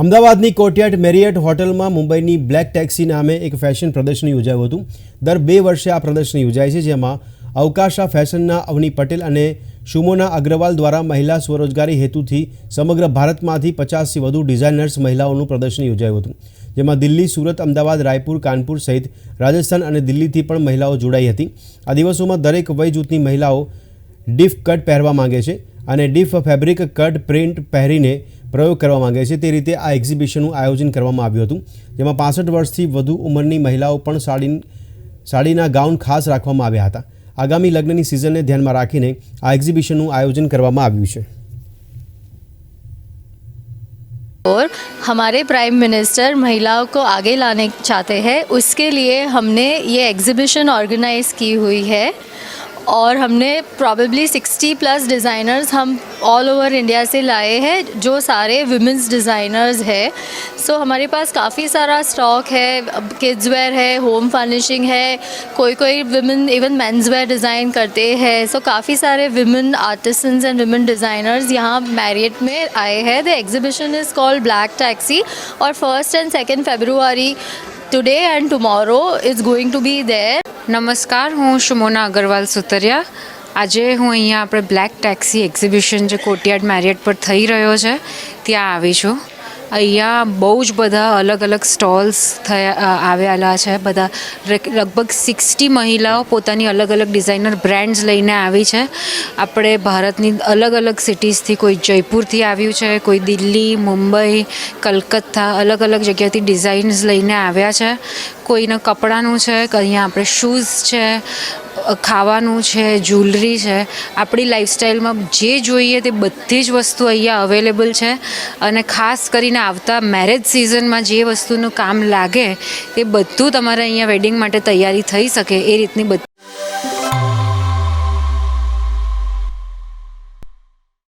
અમદાવાદની courtyard Marriott હોટલમાં મુંબઈની બ્લેક ટેક્સી નામે એક ફેશન પ્રદર્શની યોજાયું હતું. દર 2 વર્ષે આ પ્રદર્શની યોજાય છે, જેમાં અવકાશા ફેશનના અવની પટેલ અને શુમોના અગ્રવાલ દ્વારા મહિલા સ્વરોજગારી હેતુથી સમગ્ર ભારતમાંથી 50થી વધુ ડિઝાઇનર્સ મહિલાઓનું પ્રદર્શન યોજાયું હતું, જેમાં દિલ્હી, સુરત, અમદાવાદ, રાયપુર, કાનપુર સહિત રાજસ્થાન અને દિલ્હીથી પણ મહિલાઓ જોડાઈ હતી. આ દિવસોમાં દરેક વય જૂથની મહિલાઓ ડીફ કટ પહેરવા માંગે છે અને ડીફ ફેબ્રિક કટ પ્રિન્ટ પહેરીને પ્રયોગ કરવા માંગે છે. તે રીતે આ એક્ઝિબિશનનું આયોજન કરવામાં આવ્યું હતું, જેમાં 65 વર્ષથી વધુ ઉંમરની મહિલાઓ પણ સાડીના ગાઉન ખાસ રાખવામાં આવ્યા હતા. આગામી લગ્નની સિઝનને ધ્યાનમાં રાખીને આ એક્ઝિબિશનનું આયોજન કરવામાં આવ્યું છે. और हमारे प्राइम मिनिस्टर महिलाओं को आगे लाने चाहते हैं, उसके लिए हमने ये एग्ज़िबिशन ऑर्गेनाइज़ की हुई है और हमने प्रॉबेबली 60+ डिज़ाइनर्स हम ऑल ओवर इंडिया से लाए हैं, जो सारे विमेंस डिज़ाइनर्स हैं. सो हमारे पास काफ़ी सारा स्टॉक है, किड्स वेयर है, होम फर्निशिंग है, कोई women even men's wear design करते हैं. सो काफ़ी सारे women artisans and women designers यहाँ मैरियट में आए हैं. The exhibition is called Black Taxi और 1st and 2nd February today and tomorrow is going to be there. નમસ્કાર, હું શુમોના અગ્રવાલ સુતરિયા. આજે હું અહીંયા આપણે બ્લેક ટેક્સી એક્ઝિબિશન જે કોર્ટયાર્ડ મેરિયટ પર થઈ રહ્યો છે ત્યાં આવી છું. અહીંયા બહુ જ બધા અલગ અલગ સ્ટોલ્સ આવેલા છે. બધા લગભગ 60 મહિલાઓ પોતાની અલગ અલગ ડિઝાઇનર બ્રાન્ડ્સ લઈને આવી છે. આપણે ભારતની અલગ અલગ સિટીઝથી, કોઈ જયપુરથી આવ્યું છે, કોઈ દિલ્હી, મુંબઈ, કલકત્તા, અલગ અલગ જગ્યાથી ડિઝાઇન્સ લઈને આવ્યા છે. કોઈને કપડાનું છે, અહીંયા આપણે શૂઝ છે, ખાવાનું છે, જ્વેલરી છે. આપણી લાઈફસ્ટાઈલમાં જે જોઈએ તે બધી જ વસ્તુ અહીંયા અવેલેબલ છે અને ખાસ કરીને આવતા મેરેજ સિઝનમાં જે વસ્તુનું કામ લાગે એ બધું તમારે અહીંયા વેડિંગ માટે તૈયારી થઈ શકે એ રીતની બધી